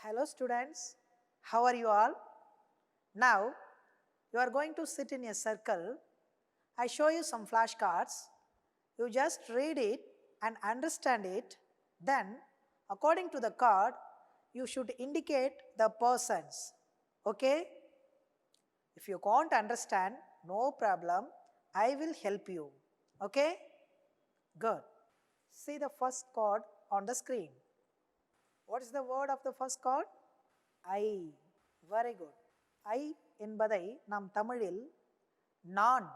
Hello students, how are you all? Now you are going to sit in a circle. I show you some flashcards. You just read it and understand it. Then according to the card, you should indicate the persons. Okay? If you can't understand, no problem. I will help you. Okay? Good. See the first card on the screen. What is the word of the first card? I. Very good. I என்பதை நாம் தமிழில் நான்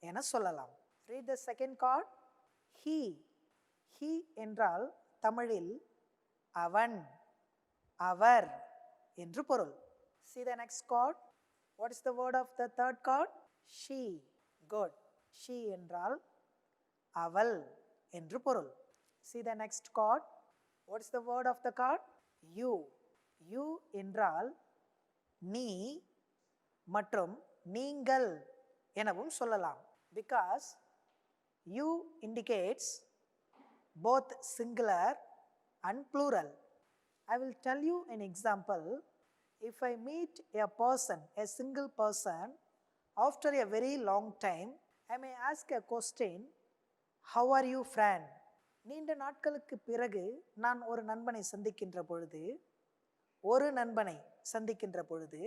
என சொல்லலாம். Read the second card. He. He என்றால் தமிழில் அவன், அவர் என்று பொருள். See the next card. What is the word of the third card? She. Good. She என்றால் அவள் என்று பொருள். See the next card. What is the word of the card? You. You என்றால் நீ மற்றும் நீங்கள் எனவும் சொல்லலாம். Because you indicates both singular and plural. I will tell you an example. If I meet a person, a single person, after a very long time, I may ask a question, how are you friend? நீண்ட நாட்களுக்கு பிறகு நான் ஒரு நண்பனை சந்திக்கின்ற பொழுது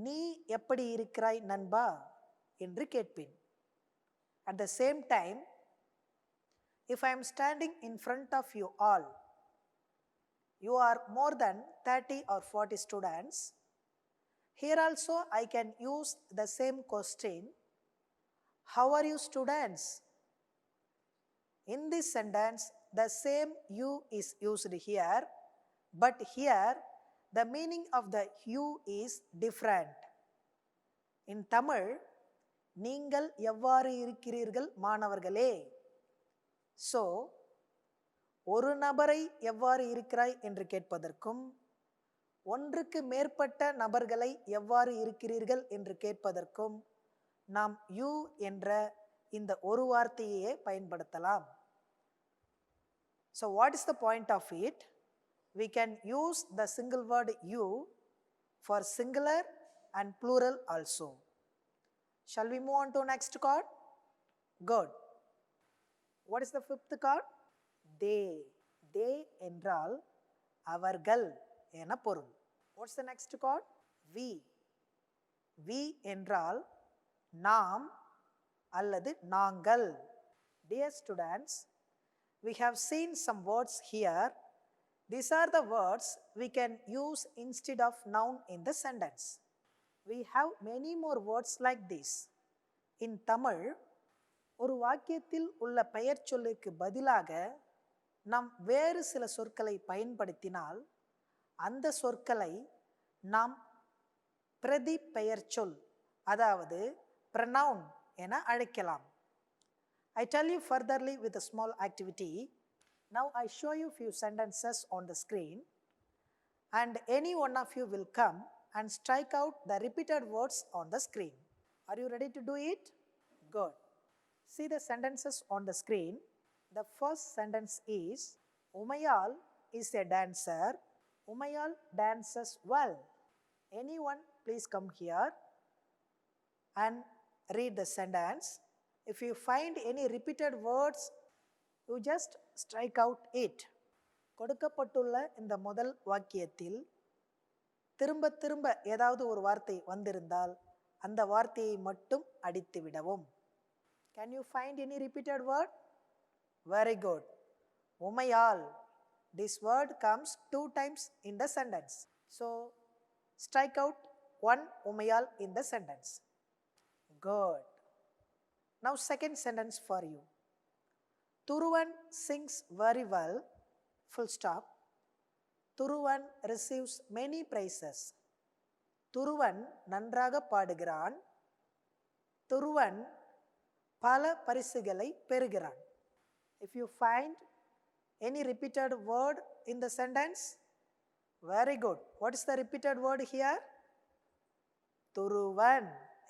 நீ எப்படி இருக்கிறாய் நண்பா என்று கேட்பேன். At the same time, if I am standing in front of you all, you are more than 30 or 40 students, here also I can use the same question, how are you students? In this sentence, the same you is used here, but here the meaning of the you is different. In Tamil, நீங்கள் எவ்வாறு இருக்கிறீர்கள் மாணவர்களே? So, ஒரு நபரை எவ்வாறு இருக்கிறாய் என்று கேட்பதற்கும் ஒன்றுக்கு மேற்பட்ட நபர்களை எவ்வாறு இருக்கிறீர்கள் என்று கேட்பதற்கும் நாம் you என்ற இந்த ஒரு வார்த்தையே பயன்படுத்தலாம். So what is the point of it? We can use the single word you for singular and plural also. Shall we move on to next card? Good. What is the fifth card? They. They என்றால் அவர்கள் என பொருள். What's the next card? We. We என்றால் நாம் அல்லது நாங்கள். Dear students, we have seen some words here. These are the words we can use instead of noun in the sentence. We have many more words like this. In Tamil, ஒரு வாக்கியத்தில் உள்ள பெயர் சொல்லுக்கு பதிலாக நாம் வேறு சில சொற்களை பயன்படுத்தினால் அந்த சொற்களை நாம் பிரதி பெயர் சொல் அதாவது pronoun என அழைக்கலாம். I tell you furtherly with a small activity. Now I show you few sentences on the screen and any one of you will come and strike out the repeated words on the screen. Are you ready to do it? Good. See the sentences on the screen. The first sentence is, Umayal is a dancer. Umayal dances well. Anyone please come here and read the sentence. If you find any repeated words, you just strike out it. கொடுக்கப்பட்டுள்ள இந்த முதல் வாக்கியத்தில் திரும்ப திரும்ப ஏதாவது ஒரு வார்த்தை வந்திருந்தால் அந்த வார்த்தையை மட்டும் அடித்து விடவும். Can you find any repeated word? Very good. Umaiyal. This word comes 2 times in the sentence. So, strike out one Umaiyal in the sentence. Good. Now second sentence for you. Thuruvan sings very well, full stop. Thuruvan receives many prizes. Thuruvan நன்றாக பாடுகிறான். Thuruvan பல பரிசுகளை பெறுகிறான். If you find any repeated word in the sentence, very good. What is the repeated word here? Thuruvan.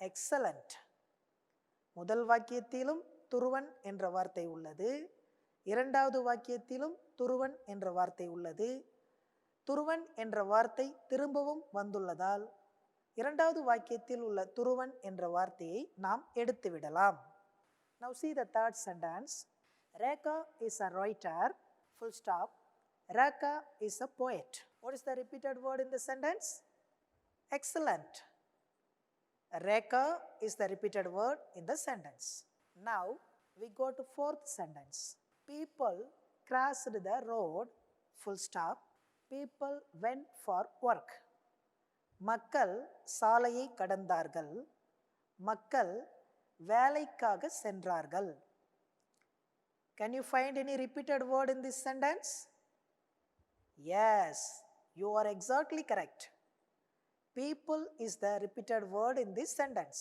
Excellent. முதல் வாக்கியத்திலும் துருவன் என்ற வார்த்தை உள்ளது. இரண்டாவது வாக்கியத்திலும் துருவன் என்ற வார்த்தை உள்ளது. துருவன் என்ற வார்த்தை திரும்பவும் வந்துள்ளதால் இரண்டாவது வாக்கியத்தில் உள்ள துருவன் என்ற வார்த்தையை நாம் எடுத்துவிடலாம். Now see the third sentence. Rekha is a writer, full stop. Rekha is a poet. What is the repeated word in the sentence? Excellent. Rekha is the repeated word in the sentence. Now we go to fourth sentence. People crossed the road, full stop. People went for work. மக்கள் சாலையை கடந்தார்கள். மக்கள் வேலைக்காக சென்றார்கள். Can you find any repeated word in this sentence? Yes, you are exactly correct. People is the repeated word in this sentence.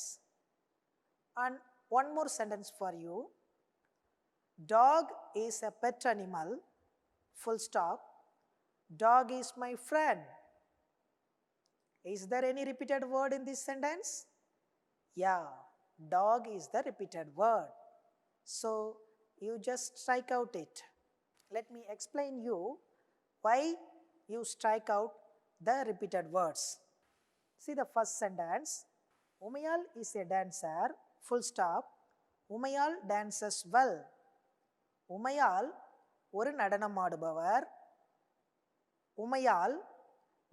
And one more sentence for you. Dog is a pet animal, full stop. Dog is my friend. Is there any repeated word in this sentence? Yeah, dog is the repeated word. So you just strike out it. Let me explain you why you strike out the repeated words. See the first sentence. Umayal is a dancer, full stop. Umayal dances well. Umaiyal ஒரு நடனமாடுபவர். உமையால்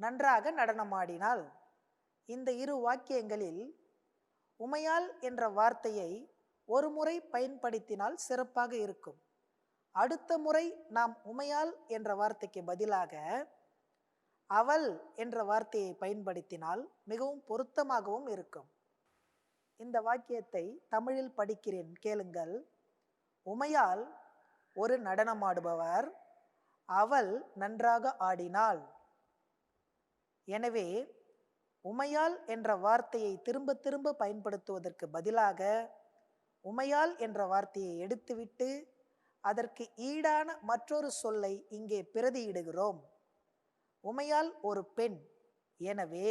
நன்றாக நடனமாடினாள். இந்த இரு வாக்கியங்களில் உமையால் என்ற வார்த்தையை ஒரு முறை பயன்படுத்தினால் சிறப்பாக இருக்கும். அடுத்த முறை நாம் உமையால் என்ற வார்த்தைக்கு பதிலாக அவள் என்ற வார்த்தையை பயன்படுத்தினால் மிகவும் பொருத்தமாகவும் இருக்கும். இந்த வாக்கியத்தை தமிழில் படிக்கிறேன், கேளுங்கள். உமையால் ஒரு நடனமாடுபவர், அவள் நன்றாக ஆடினாள். எனவே உமையால் என்ற வார்த்தையை திரும்ப திரும்ப பயன்படுத்துவதற்கு பதிலாக உமையால் என்ற வார்த்தையை எடுத்துவிட்டு அதற்கு ஈடான மற்றொரு சொல்லை இங்கே பிரதியிடுகிறோம். உமையால் ஒரு பெண். எனவே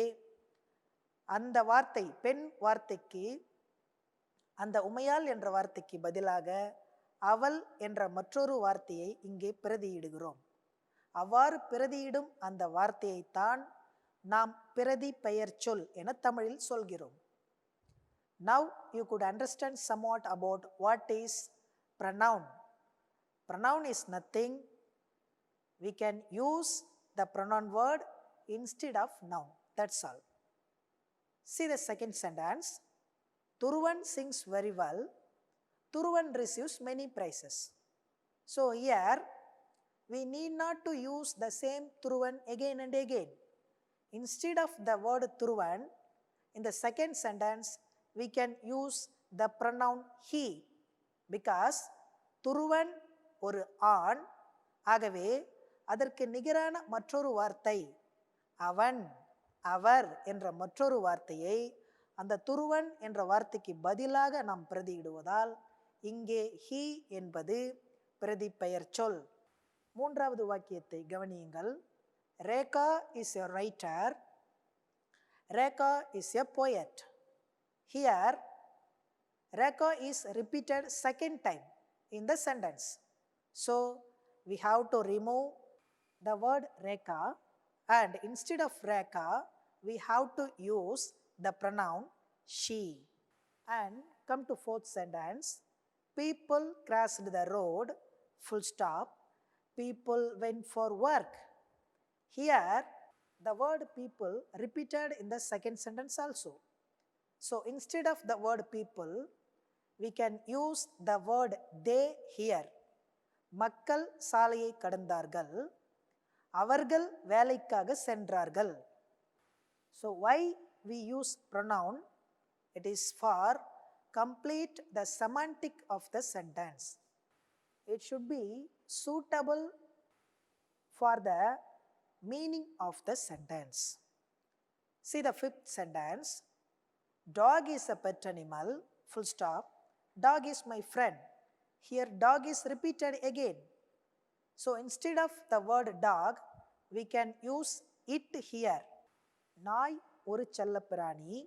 அந்த வார்த்தை, பெண் வார்த்தைக்கு, அந்த உமையால் என்ற வார்த்தைக்கு பதிலாக அவள் என்ற மற்றொரு வார்த்தையை இங்கே பிரதியிடுகிறோம். அவ்வாறு பிரதியிடும் அந்த வார்த்தையைத்தான் நாம் பிரதி பெயர் சொல் என தமிழில் சொல்கிறோம். Now you could understand somewhat about what is pronoun. Pronoun is nothing. We can use the pronoun word instead of noun. That's all. See the second sentence. Thuruvan sings very well. Thuruvan receives many prizes. So here we need not to use the same Thuruvan again and again. Instead of the word Thuruvan, in the second sentence we can use the pronoun he, because Thuruvan ஒரு ஆண். ஆகவே அதற்கு நிகரான மற்றொரு வார்த்தை அவன், அவர் என்ற மற்றொரு வார்த்தையை அந்த துருவன் என்ற வார்த்தைக்கு பதிலாக நாம் பிரதியிடுவதால் இங்கே he என்பது பிரதி பெயர் சொல். மூன்றாவது வாக்கியத்தை கவனியுங்கள். Rekha is a writer. Rekha is a poet. Here Rekha is repeated second time in the sentence. So we have to remove the word Rekha, and instead of Rekha we have to use the pronoun she. And come to fourth sentence. People crossed the road, full stop. People went for work. Here the word people repeated in the second sentence also. So instead of the word people, we can use the word they here. மக்கள் சாலையை கடந்தார்கள். அவர்கள் வேலைக்காக சென்றார்கள். So why we use pronoun? It is for complete the semantic of the sentence. It should be suitable for the meaning of the sentence. See the fifth sentence. Dog is a pet animal, full stop. Dog is my friend. Here dog is repeated again. So instead of the word dog, we can use it here. நாய் ஒரு செல்லப்பிராணி,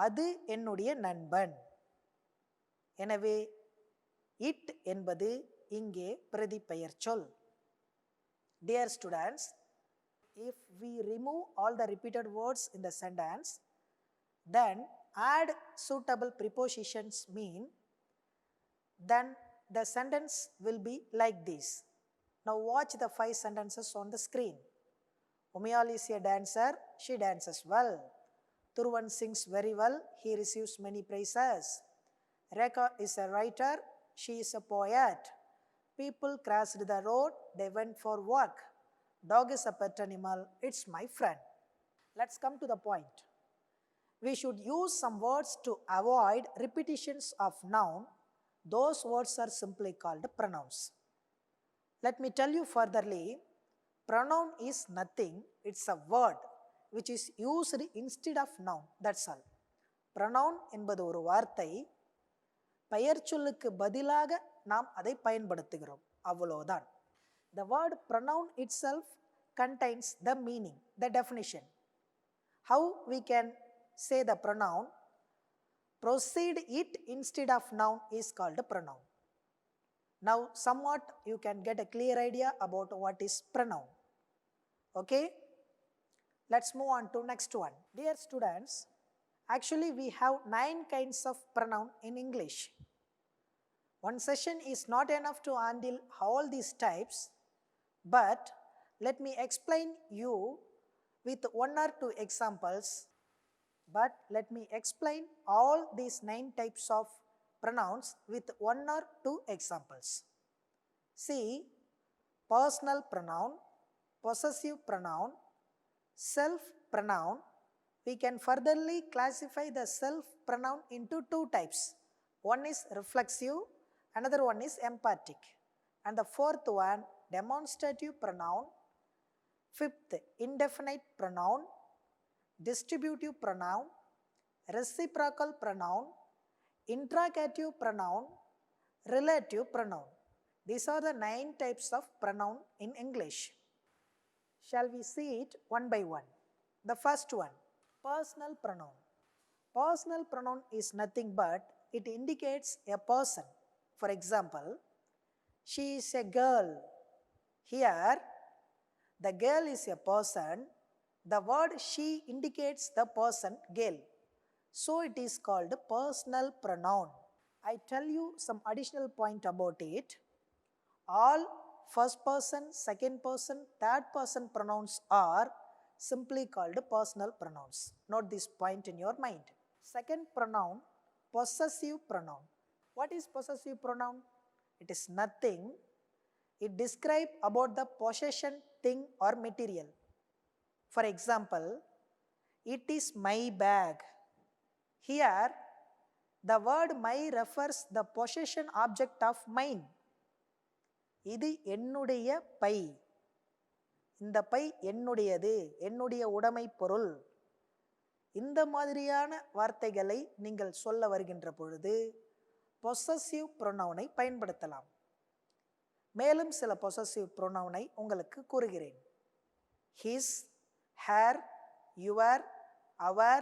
அது என்னுடைய நண்பன். எனவே it என்பது இங்கே பிரதி பெயர் சொல். Dear students, If we remove all the repeated words in the sentence, then add suitable prepositions mean, then the sentence will be like this. Now watch the 5 sentences on the screen. Umayal is a dancer, she dances well. Thuruvan sings very well, he receives many praises. Rekha is a writer, she is a poet. People crossed the road, they went for work. Dog is a pet animal, it's my friend. Let's come to the point. We should use some words to avoid repetitions of noun. Those words are simply called pronouns. Let me tell you furtherly, pronoun is nothing, it's a word which is used instead of noun, that's all. Pronoun என்பது ஒரு வார்த்தை, பெயர் சொல்லுக்கு பதிலாக நாம் அதை பயன்படுத்துகிறோம், அவ்வளவுதான். The word pronoun itself contains the meaning, the definition. How we can say the pronoun, proceed it instead of noun is called a pronoun. Now somewhat you can get a clear idea about what is pronoun. Okay, let's move on to next one. Dear students, actually we have 9 kinds of pronoun in English. One session is not enough to handle all these types, but let me explain you with 1 or 2 examples. But let me explain all these 9 types of pronouns with 1 or 2 examples. See, personal pronoun, possessive pronoun, self pronoun. We can furtherly classify the self pronoun into 2 types. One is reflexive, another one is emphatic, and the 4th one demonstrative pronoun, 5th indefinite pronoun, distributive pronoun, reciprocal pronoun, interrogative pronoun, relative pronoun. These are the 9 types of pronoun in English. Shall we see it one by one? The first one, personal pronoun. Personal pronoun is nothing but it indicates a person. For example, she is a girl. Here, the girl is a person. The word she indicates the person girl. So it is called personal pronoun. I tell you some additional point about it. All first person, second person, third person pronouns are simply called personal pronouns. Note this point in your mind. Second pronoun, possessive pronoun. What is possessive pronoun? It is nothing. It describes about the possession, thing or material. For example, it is my bag. Here, the word my refers the possession object of mine. இது என்னுடைய by. இந்த by என்னுடையது, என்னுடைய உடைமை பொருள். இந்த மாதிரியான வார்த்தைகளை நீங்கள் சொல்ல வருகின்ற பொழுது possessive pronoun-ஐ பயன்படுத்தலாம். மேலும் சில possessive pronoun-ஐ உங்களுக்கு கூறுகிறேன். His, her, your, our,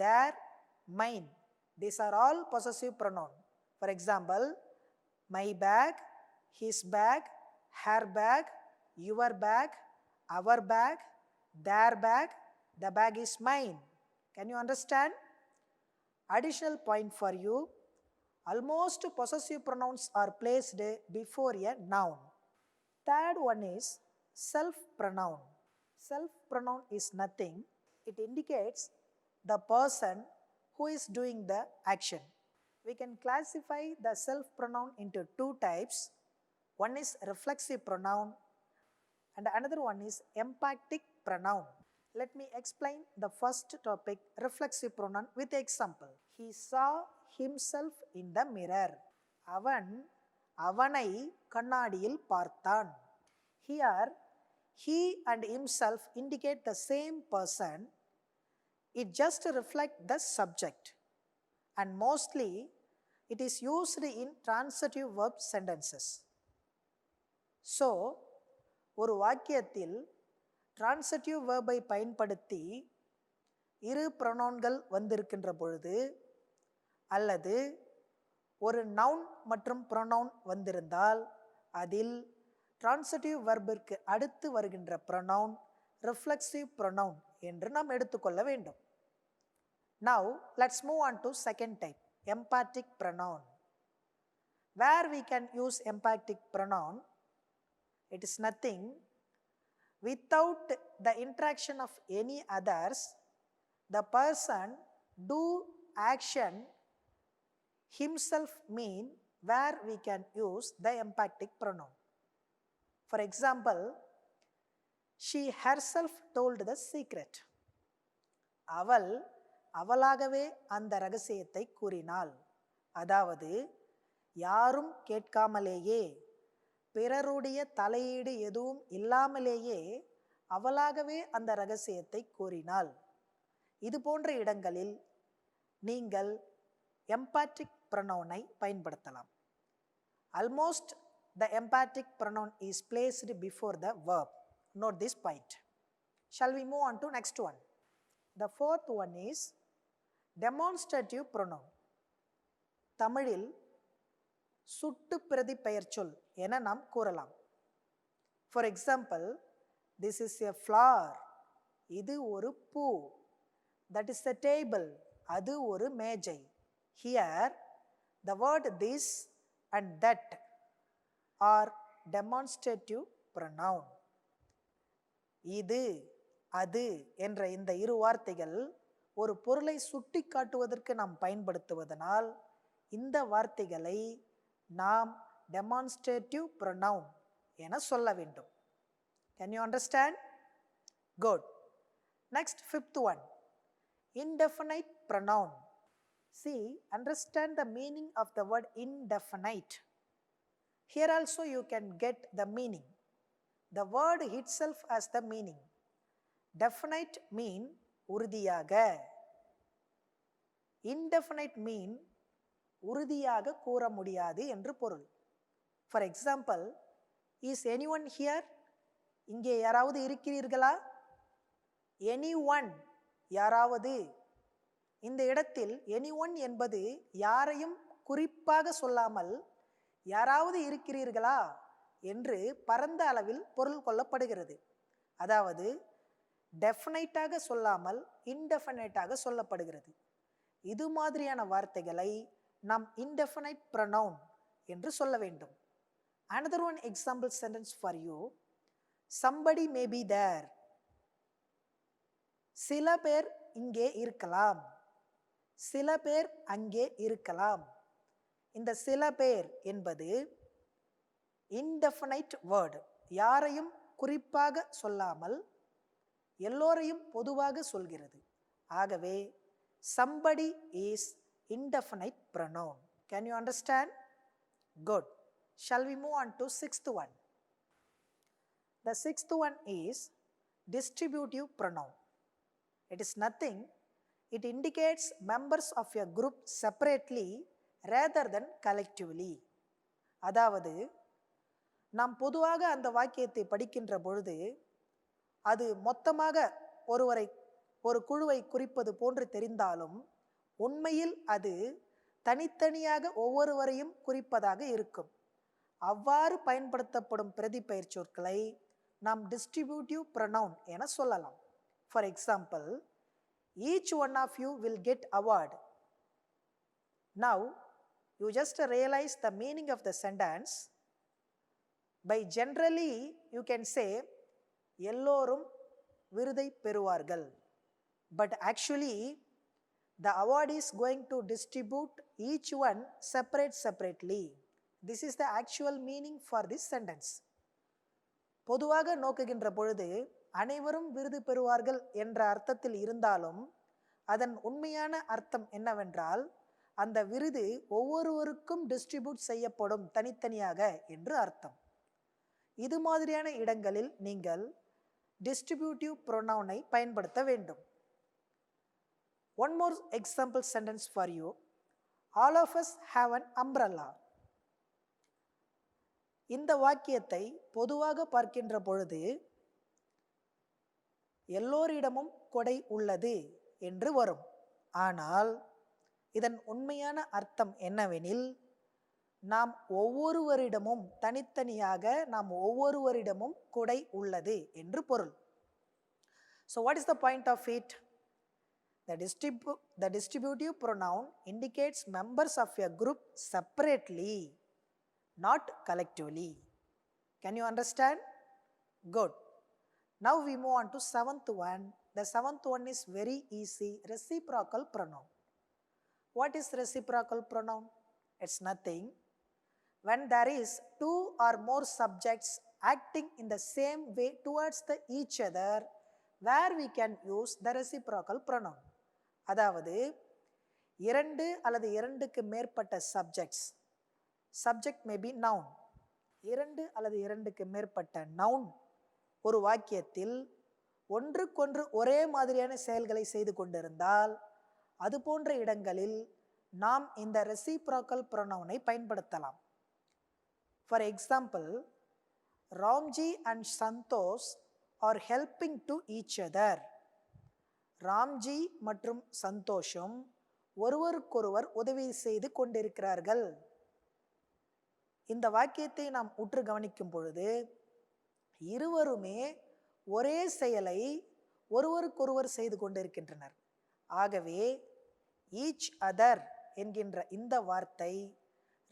their, mine. These are all possessive pronoun. For example, my bag, his bag, her bag, your bag, our bag, their bag, the bag is mine. Can you understand? Additional point for you, almost possessive pronouns are placed before a noun. Third one is self pronoun. Self pronoun is nothing. It indicates the person who is doing the action. We can classify the self pronoun into 2 types. One is reflexive pronoun and another one is emphatic pronoun. Let me explain the first topic, reflexive pronoun, with example. He saw himself in the mirror. அவன் அவனை கண்ணாடியில் பார்த்தான். Here, he and himself indicate the same person. It just reflects the subject and mostly it is used in transitive verb sentences. So, ஒரு வாக்கியத்தில் transitive verb-ஐ பயன்படுத்தி இரு pronounகள் வந்திருக்கின்ற பொழுது அல்லது ஒரு noun மற்றும் pronoun வந்திருந்தால் அதில் transitive verb-ற்கு அடுத்து வருகின்ற pronoun reflexive pronoun என்று நாம் எடுத்துக்கொள்ள வேண்டும். Now let's move on to second type, emphatic pronoun. Where we can use emphatic pronoun, it is nothing without the interaction of any others, the person do action himself mean where we can use the emphatic pronoun. For example, she herself told the secret. அவள் அவளாகவே அந்த ரகசியத்தை கூறினாள். அதாவது யாரும் கேட்காமலேயே, பிறருடைய தலையீடு எதுவும் இல்லாமலேயே அவளாகவே அந்த ரகசியத்தை கூறினாள். இது போன்ற இடங்களில் நீங்கள் emphatic pronoun-ஐ பயன்படுத்தலாம். Almost the emphatic pronoun is placed before the verb. Note this point. Shall we move on to next one? The fourth one is demonstrative pronoun. தமிழில் சுட்டு பிரதி பெயர்ச்சொல் என நாம் கூறலாம். For example, this is a flower. இது ஒரு பூ. That is a table. அது ஒரு மேஜை. Here, the word this and that are demonstrative pronoun. இது, அது என்ற இந்த இரு வார்த்தைகள் ஒரு பொருளை சுட்டி காட்டுவதற்கு நாம் பயன்படுத்துவதனால் இந்த வார்த்தைகளை நாம் demonstrative pronoun என சொல்ல வேண்டும். Can you understand? Good. Next, fifth one, indefinite pronoun. See, understand the meaning of the word indefinite. Here also you can get the meaning. The word itself has the meaning. Definite mean உறுதியாக. Indefinite mean உறுதியாக கூற முடியாது என்று பொருள். For example, is anyone here? இங்கே யாராவது இருக்கிறீர்களா? Anyone, யாராவது. இந்த இடத்தில் anyone என்பது யாரையும் குறிப்பாக சொல்லாமல் யாராவது இருக்கிறீர்களா என்று பரந்த அளவில் பொருள் கொள்ளப்படுகிறது. அதாவது டெஃபினைட்டாக சொல்லாமல் இன்டெஃபினைட்டாக சொல்லப்படுகிறது. இது மாதிரியான வார்த்தைகளை நாம் indefinite pronoun என்று சொல்ல வேண்டும். Another one example sentence for you. Somebody may be there. சில பேர் இங்கே இருக்கலாம். சில பேர் அங்கே இருக்கலாம். இந்த சில பேர் என்பது indefinite word. யாரையும் குறிப்பாக சொல்லாமல் எல்லோரையும் பொதுவாக சொல்கிறது. ஆகவே somebody is indefinite pronoun. Can you understand? Good. Shall we move on to sixth one? The sixth one is distributive pronoun. It is nothing. It indicates members of a group separately rather than collectively. அதாவது நாம் பொதுவாக அந்த வாக்கியத்தை படிக்கின்ற பொழுது அது மொத்தமாக ஒரு குழுவை குறிப்பது போன்று தெரிந்தாலும் உண்மையில் அது தனித்தனியாக ஒவ்வொருவரையும் குறிப்பதாக இருக்கும். அவ்வாறு பயன்படுத்தப்படும் பிரதிபெயர் சொற்களை நாம் டிஸ்ட்ரிபியூட்டிவ் ப்ரொனவுன் என சொல்லலாம். For example, each one of you will get award. Now you just realize the meaning of the sentence. By generally you can say எல்லோரும் விருதை பெறுவார்கள். But actually the award is going to distribute each one separately. This is the actual meaning for this sentence. பொதுவாக நோக்குகின்ற பொழுது அனைவரும் விருது பெறுவார்கள் என்ற அர்த்தத்தில் இருந்தாலும் அதன் உண்மையான அர்த்தம் என்னவென்றால் அந்த விருது ஒவ்வொருவருக்கும் டிஸ்ட்ரிபியூட் செய்யப்படும் தனித்தனியாக என்று அர்த்தம். இது மாதிரியான இடங்களில் நீங்கள் டிஸ்ட்ரிபியூட்டிவ் ப்ரொனவுனை பயன்படுத்த வேண்டும். One more example sentence for you. All of us have an umbrella. இந்த வாக்கியத்தை பொதுவாக பார்க்கின்ற பொழுது எல்லோரிடமும் கொடை உள்ளது என்று வரும். ஆனால் இதன் உண்மையான அர்த்தம் என்னவெனில் நாம் ஒவ்வொருவரிடமும் தனித்தனியாக கொடை உள்ளது என்று பொருள். So what is the point of it? The distributive pronoun indicates members of a group separately, not collectively. Can you understand? Good. Now we move on to seventh one. The seventh one is very easy, reciprocal pronoun. What is reciprocal pronoun? It's nothing. When there is two or more subjects acting in the same way towards each other, where we can use the reciprocal pronoun. அதாவது இரண்டு அல்லது இரண்டுக்கு மேற்பட்ட subjects, subject may be noun, இரண்டு அல்லது இரண்டுக்கு மேற்பட்ட noun ஒரு வாக்கியத்தில் ஒன்றுக்கொன்று ஒரே மாதிரியான செயல்களை செய்து கொண்டிருந்தால் அது போன்ற இடங்களில் நாம் இந்த ரெசிப்ரோக்கல் ப்ரொனவுனை பயன்படுத்தலாம். For example, Ramji and Santosh are helping to each other. Ramji மற்றும் சந்தோஷும் ஒருவருக்கொருவர் உதவி செய்து கொண்டிருக்கிறார்கள். இந்த வாக்கியத்தை நாம் உற்று கவனிக்கும் பொழுது இருவருமே ஒரே செயலை ஒருவருக்கொருவர் செய்து கொண்டிருக்கின்றனர். ஆகவே ஈச் அதர் என்கின்ற இந்த வார்த்தை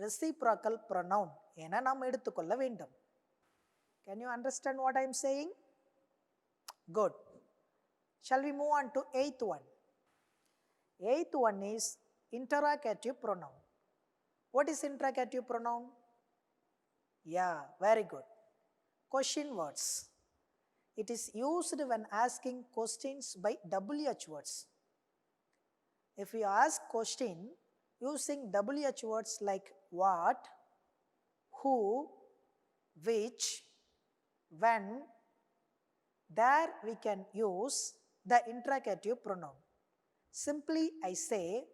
ரெசிப்ரோக்கல் ப்ரொனவுன் என நாம் எடுத்துக்கொள்ள வேண்டும். Can you understand what I am saying? Good. Shall we move on to eighth one? Eighth one is interrogative pronoun. What is interrogative pronoun? Yeah, very good. Question words. It is used when asking questions by WH words. If you ask question using WH words like what, who, which, when, there we can use the interrogative pronoun. Simply I say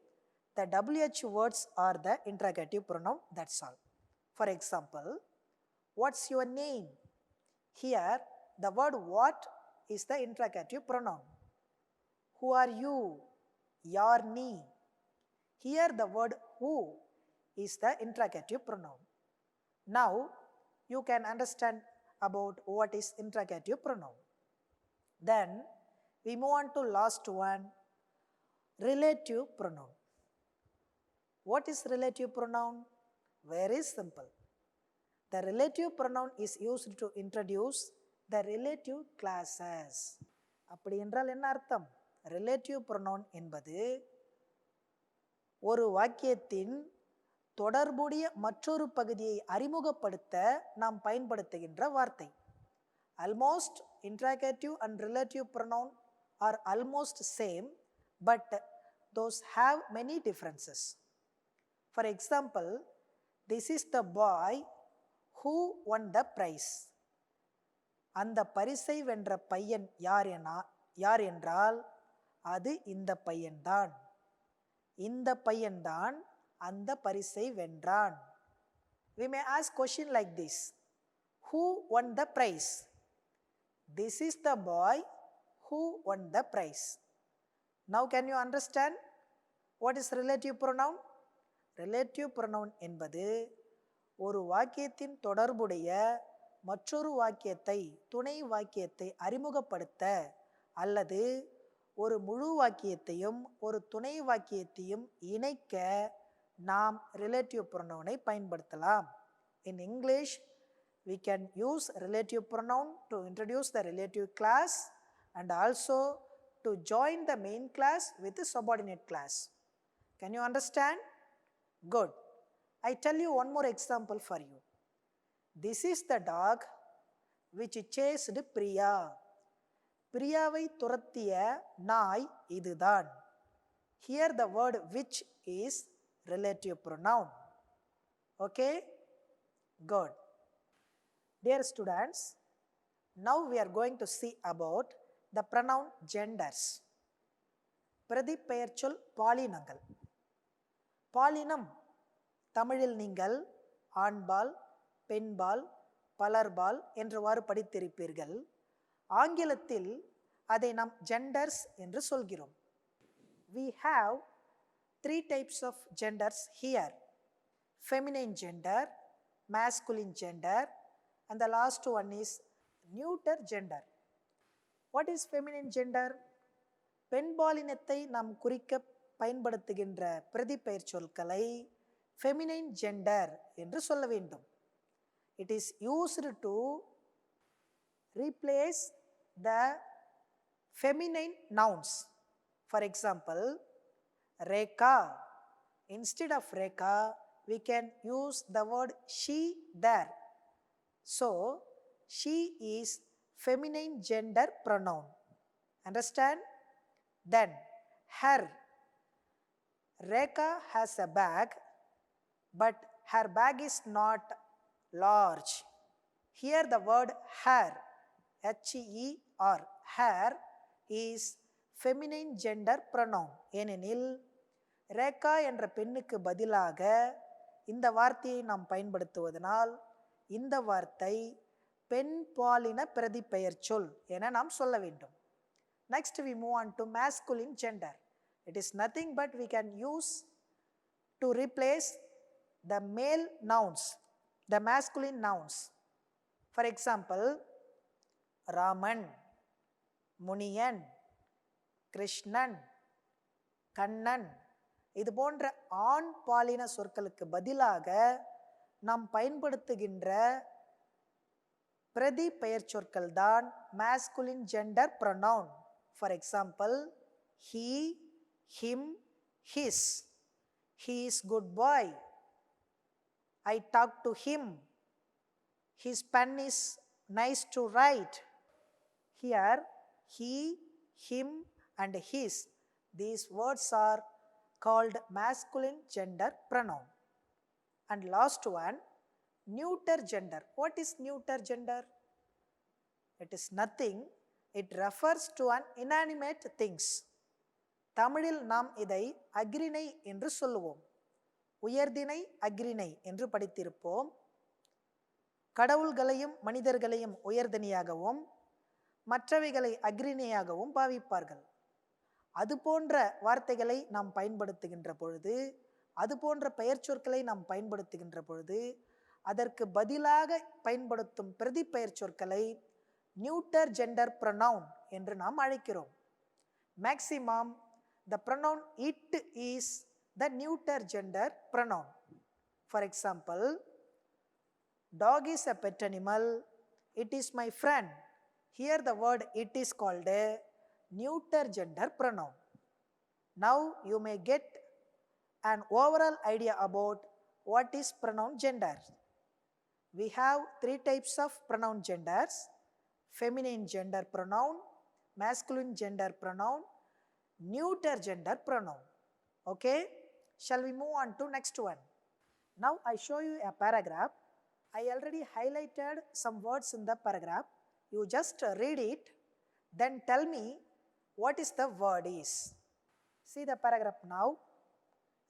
the WH words are the interrogative pronoun, that's all. For example, what's your name? Here the word what is the interrogative pronoun. Who are you? Your knee. Here the word who is the interrogative pronoun. Now you can understand about what is interrogative pronoun. Then we move on to last one, relative pronoun. What is relative pronoun? Very simple. The relative pronoun is used to introduce the relative classes. அப்படி என்றால் என்ன அர்த்தம்? relative pronoun என்பது ஒரு வாக்கியத்தின் தொடர்புடைய மற்றொரு பகுதியை அறிமுகப்படுத்த நாம் பயன்படுத்துகின்ற வார்த்தை. Almost interrogative and relative pronoun are almost same, but those have many differences. For example, this is the boy who won the prize. அந்த பரிசை வென்ற பையன் யார் என்றால் அது இந்த பையன்தான். இந்த பையன்தான் அந்த பரிசை வென்றான். We may ask question like this. Who won the prize? This is the boy who won the prize. Now can you understand what is relative pronoun? Relative pronoun என்பது ஒரு வாக்கியத்தின் தொடர்புடைய மற்றொரு வாக்கியத்தை, துணை வாக்கியத்தை அறிமுகப்படுத்த அல்லது ஒரு முழு வாக்கியத்தையும் ஒரு துணை வாக்கியத்தையும் இணைக்க நாம் relative pronoun பயன்படுத்தலாம். In English, we can use relative pronoun to introduce the relative class and also to join the main class with the subordinate class. Can you understand? Good. I tell you one more example for you. This is the dog which chased Priya. பிரியாவை துரத்திய நாய் இதுதான். Here the word which is relative pronoun. Okay? Good. Dear students, now we are going to see about the pronoun genders. பிரதிபெயர்ச்சொல் பாலினங்கள். பாலினம் தமிழில் நீங்கள் ஆண்பால், பெண்பால், பலர்பால் என்றவாறு படித்திருப்பீர்கள். ஆங்கிலத்தில் அதை நாம் genders என்று சொல்கிறோம். We have 3 types of genders here. Feminine gender, masculine gender, and the last one is neuter gender. What is feminine gender? பெண்பாலினத்தை நாம் குறிக்க பயன்படுத்துகின்ற பிரதிபெயர் சொற்களை feminine gender என்று சொல்ல வேண்டும். It is used to replace the feminine nouns. For example, Rekha. Instead of Rekha, we can use the word she there. So, she is feminine gender pronoun. Understand? Then, her. Rekha has a bag, but her bag is not large. Here the word her, H-E-R, her is feminine gender pronoun. ஏனெனில் ரேகா என்ற பெண்ணுக்கு பதிலாக இந்த வார்த்தையை நாம் பயன்படுத்துவதனால் இந்த வார்த்தை பெண் பாலின பிரதிபெயர் சொல் என நாம் சொல்ல வேண்டும். Next we move on to masculine gender. It is nothing but we can use to replace the male nouns, the masculine nouns. For example, Raman, Muniyan, Krishnan, Kannan. இது போன்ற ஆண் பாலின சொற்களுக்கு பதிலாக நாம் பயன்படுத்துகின்ற பிரதி பெயர் சொற்கள் தான் masculine gender pronoun. For example, he, him, his. He is good boy. I talk to him. His pen is nice to write. Here, he, him and his. These words are called masculine gender pronoun. And last one, neuter gender. What is neuter gender? It is nothing. It refers to an inanimate things. தமிழில் நாம் இதை அக்ரிணை என்று சொல்லுவோம். உயர்திணை அக்ரிணை என்று படித்திருப்போம். கடவுள்களையும் மனிதர்களையும் உயர்திணையாகவும் மற்றவைகளை அக்ரிணையாகவும் பாவிப்பார்கள். அது போன்ற வார்த்தைகளை நாம் பயன்படுத்துகின்ற பொழுது, அது போன்ற பெயர் சொற்களை நாம் பயன்படுத்துகின்ற பொழுது அதற்கு பதிலாக பயன்படுத்தும் பிரதி பெயர் சொற்களை நியூட்டர் ஜெண்டர் ப்ரொனவுன் என்று நாம் அழைக்கிறோம். Maximum the pronoun it is the neuter gender pronoun. For example, dog is a pet animal. It is my friend. Here the word it is called a neuter gender pronoun. Now you may get an overall idea about what is pronoun gender. We have three types of pronoun genders: feminine gender pronoun, masculine gender pronoun, neuter gender pronoun. Okay, shall we move on to next one? Now I show you a paragraph. I already highlighted some words in the paragraph. You just read it, then tell me what is the word is. See the paragraph now.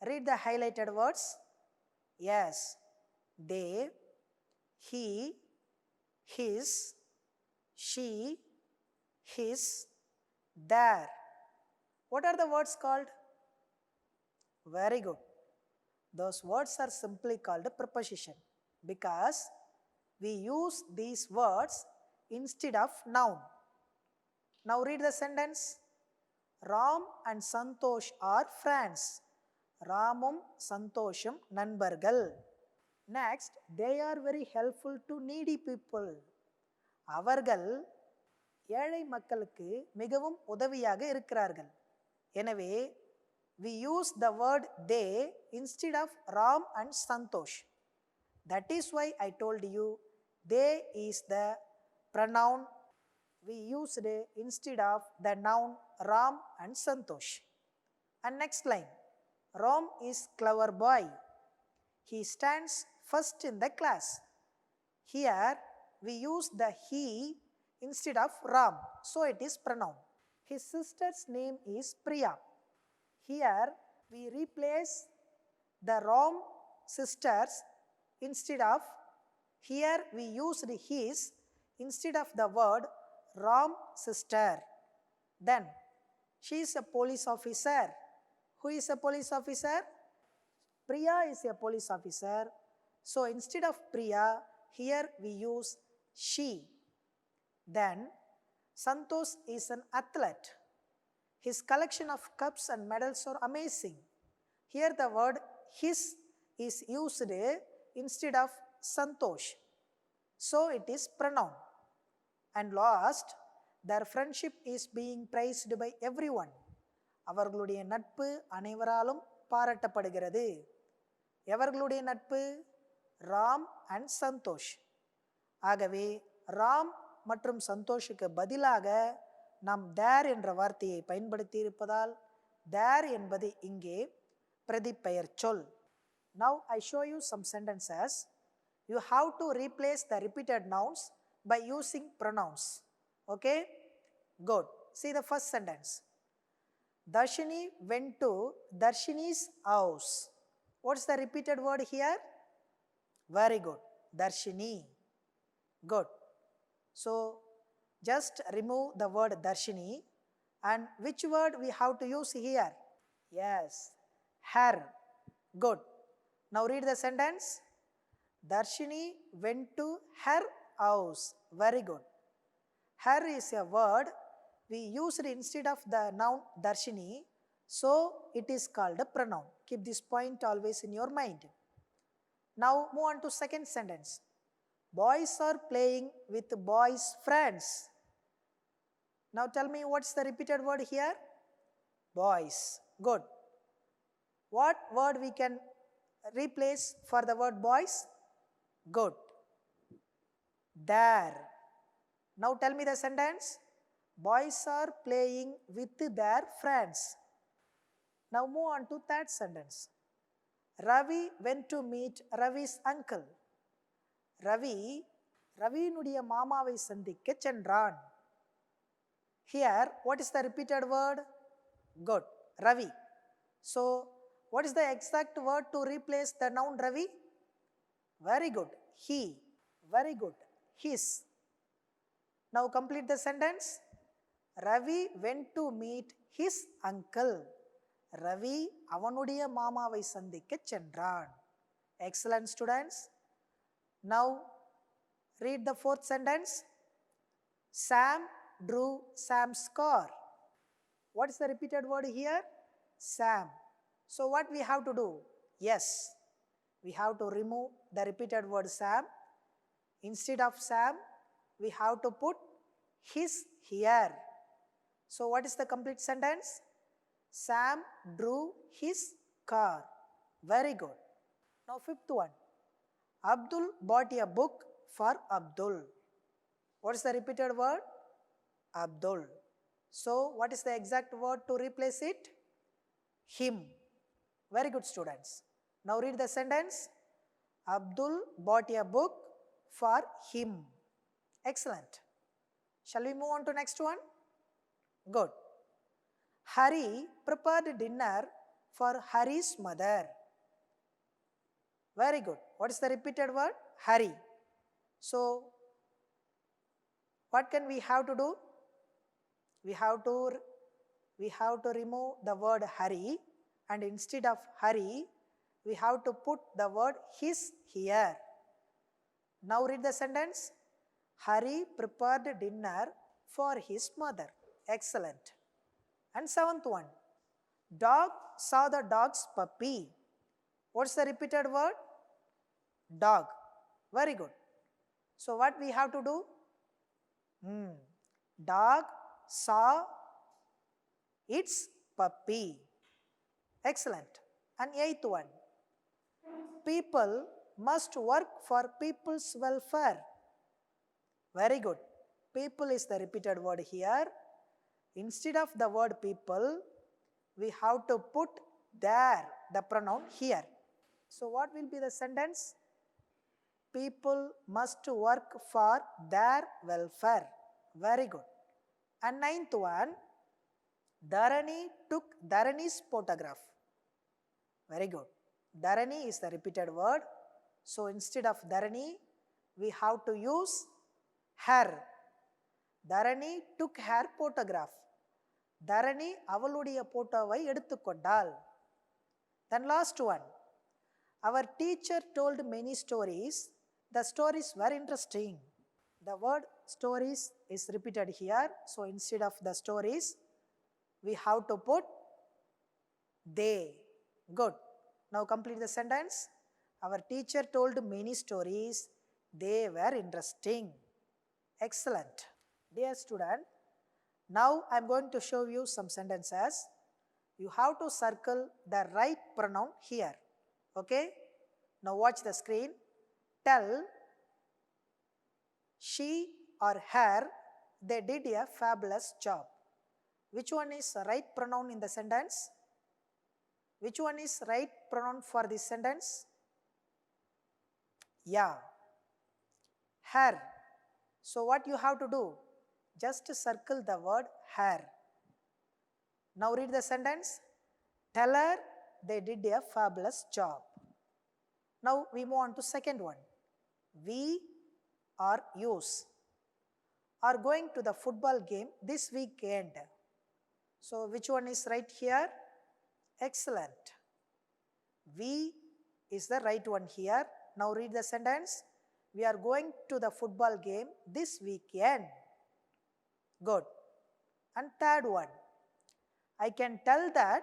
Read the highlighted words. Yes, they, he, his, she, his, their. What are the words called? Very good. Those words are simply called a preposition because we use these words instead of noun. Now read the sentence. Ram and Santosh are friends. Ramum Santoshum நண்பர்கள். Next, they are very helpful to needy people. அவர்கள் ஏழை மக்களுக்கு மிகவும் உதவியாக இருக்கிறார்கள். எனவே we use the word they instead of Ram and Santosh. That is why I told you they is the pronoun we used instead of the noun Ram and Santosh. And next line, Ram is clever boy. He stands first in the class. Here we use the he instead of Ram, so it is pronoun. His sister's name is Priya. Here we replace the Ram sisters instead of, here we used his instead of the word Ram sister. Then she is a police officer. Who is a police officer? Priya is a police officer. So instead of Priya, here we use she. Then Santosh is an athlete. His collection of cups and medals are amazing. Here the word his is used instead of Santosh. So it is pronoun. And last, their friendship is being praised by everyone. அவர்களுடைய நட்பு அனைவராலும் பாராட்டப்படுகிறது. எவர்களுடைய நட்பு? Ram and Santhosh. ஆகவே ராம் மற்றும் சந்தோஷுக்கு பதிலாக நாம் தேர் என்ற வார்த்தையை பயன்படுத்தி இருப்பதால் தேர் என்பது இங்கே பிரதிப்பெயர் சொல். Now I show you some sentences. You have to replace the repeated nouns by using pronouns. Okay? Good. See the first sentence. Darshini went to Darshini's house. What's the repeated word here? Very good. Darshini. Good. So, just remove the word Darshini, and which word we have to use here? Yes, her. Good. Now read the sentence. Darshini went to her house. Very good. Her is a word we used instead of the noun Darshini, so it is called a pronoun. Keep this point always in your mind. Now move on to second sentence. Boys are playing with boys' friends. Now tell me what's the repeated word here? Boys. Good. What word we can replace for the word boys? Good. There. Now tell me the sentence. Boys are playing with their friends. Now move on to third sentence. Ravi went to meet Ravi's uncle. ரவியினுடைய மாமாவை சந்திக்க சென்றான். Here, what is the repeated word? Good. Ravi. So, what is the exact word to replace the noun Ravi? Very good. He. Very good. His. Now complete the sentence. Ravi went to meet his uncle. Ravi அவனுடைய மாமாவை சந்திக்க சென்றான். Excellent students. Now read the fourth sentence. Sam drew Sam's car. What is the repeated word here? Sam. So what we have to do? Yes, we have to remove the repeated word Sam. Instead of Sam, we have to put his here. So what is the complete sentence? Sam drew his car. Very good. Now fifth one. Abdul bought a book for Abdul. What is the repeated word? Abdul. So what is the exact word to replace it? Him. Very good students. Now read the sentence. Abdul bought a book for him. Excellent. Shall we move on to next one? Good. Hari prepared dinner for Hari's mother. Very good. What is the repeated word? Hari. So, what can we have to do? We have to remove the word Hari, and instead of Hari, we have to put the word his here. Now read the sentence. Hari prepared dinner for his mother. Excellent. And seventh one. Dog saw the dog's puppy. What's the repeated word? Dog. Very good. So what we have to do? Dog saw its puppy. Excellent. And eighth one. People must work for people's welfare. Very good. People is the repeated word here. Instead of the word people, we have to put there, the pronoun here. So what will be the sentence? People must work for their welfare. Very good. And ninth one, Dharani took Dharani's photograph. Very good. Dharani is the repeated word. So instead of Dharani, we have to use her. Dharani took her photograph. Dharani அவளுடைய போட்டோவை எடுத்துக்கொண்டாள். Then last one. Our teacher told many stories. The stories were interesting. The word stories is repeated here. So instead of the stories, we have to put they. Good. Now complete the sentence. Our teacher told many stories. They were interesting. Excellent. Dear student, now I am going to show you some sentences. You have to circle the right pronoun here. Okay? Now watch the screen. Tell she or her they did a fabulous job. Which one is the right pronoun in the sentence? Which one is right pronoun for this sentence? Yeah. Her. So what you have to do? Just circle the word her. Now read the sentence. Tell her they did a fabulous job. Now we move on to second one. We or yous are going to the football game this weekend. So which one is right here? Excellent. We is the right one here. Now read the sentence. We are going to the football game this weekend. Good. And third one. I can tell that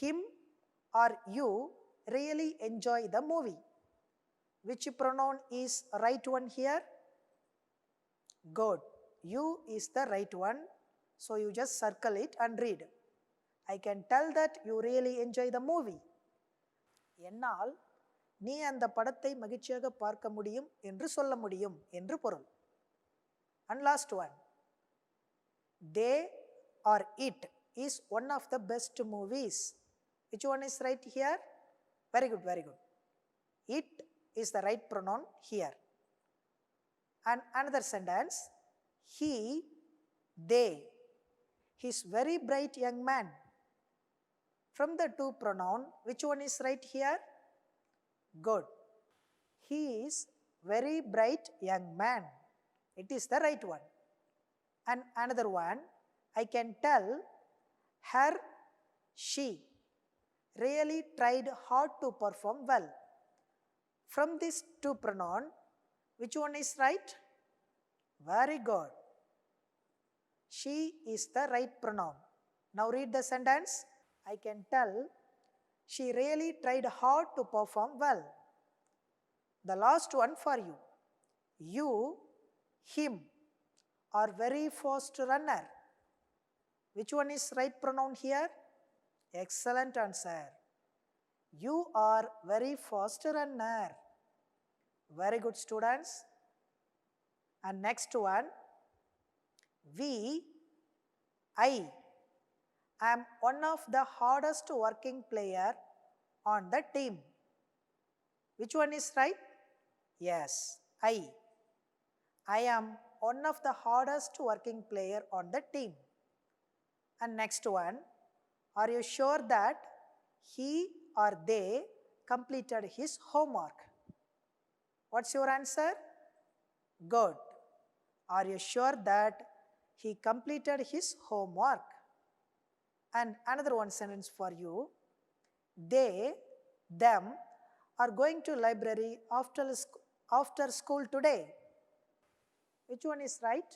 him or you really enjoy the movie. Which pronoun is right one here? Good. You is the right one. So you just circle it and read. I can tell that you really enjoy the movie. என்னால் நீ அந்த படத்தை மகிழ்ச்சியாக பார்க்க முடியும் என்று சொல்ல முடியும் என்று பொருள். And last one. They or it is one of the best movies. Which one is right here? Very good, very good. It is the right pronoun here. And another sentence. He, they. He is very bright young man. From the two pronoun, which one is right here? Good. He is very bright young man. It is the right one. And another one, I can tell her, she really tried hard to perform well. From these two pronoun, which one is right? Very good. She is the right pronoun. Now read the sentence. I can tell she really tried hard to perform well. The last one for you. You, him, are very fast runner. Which one is right pronoun here? Excellent answer. You are very fast runner. Very good, students. And next one. We, I am one of the hardest working player on the team. Which one is right? Yes, I am one of the hardest working player on the team. And next one, are you sure that he or they completed his homework? What's your answer? Good. Are you sure that he completed his homework? And another one sentence for you. They, them are going to library after school today. Which one is right?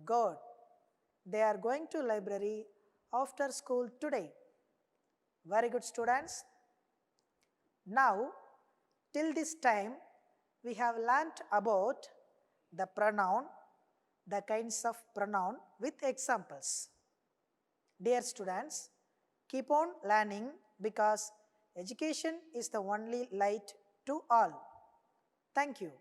Good. They are going to library after school today. Very good, students. Now, till this time, we have learnt about the pronoun, the kinds of pronoun with examples. Dear students, keep on learning because education is the only light to all. Thank you.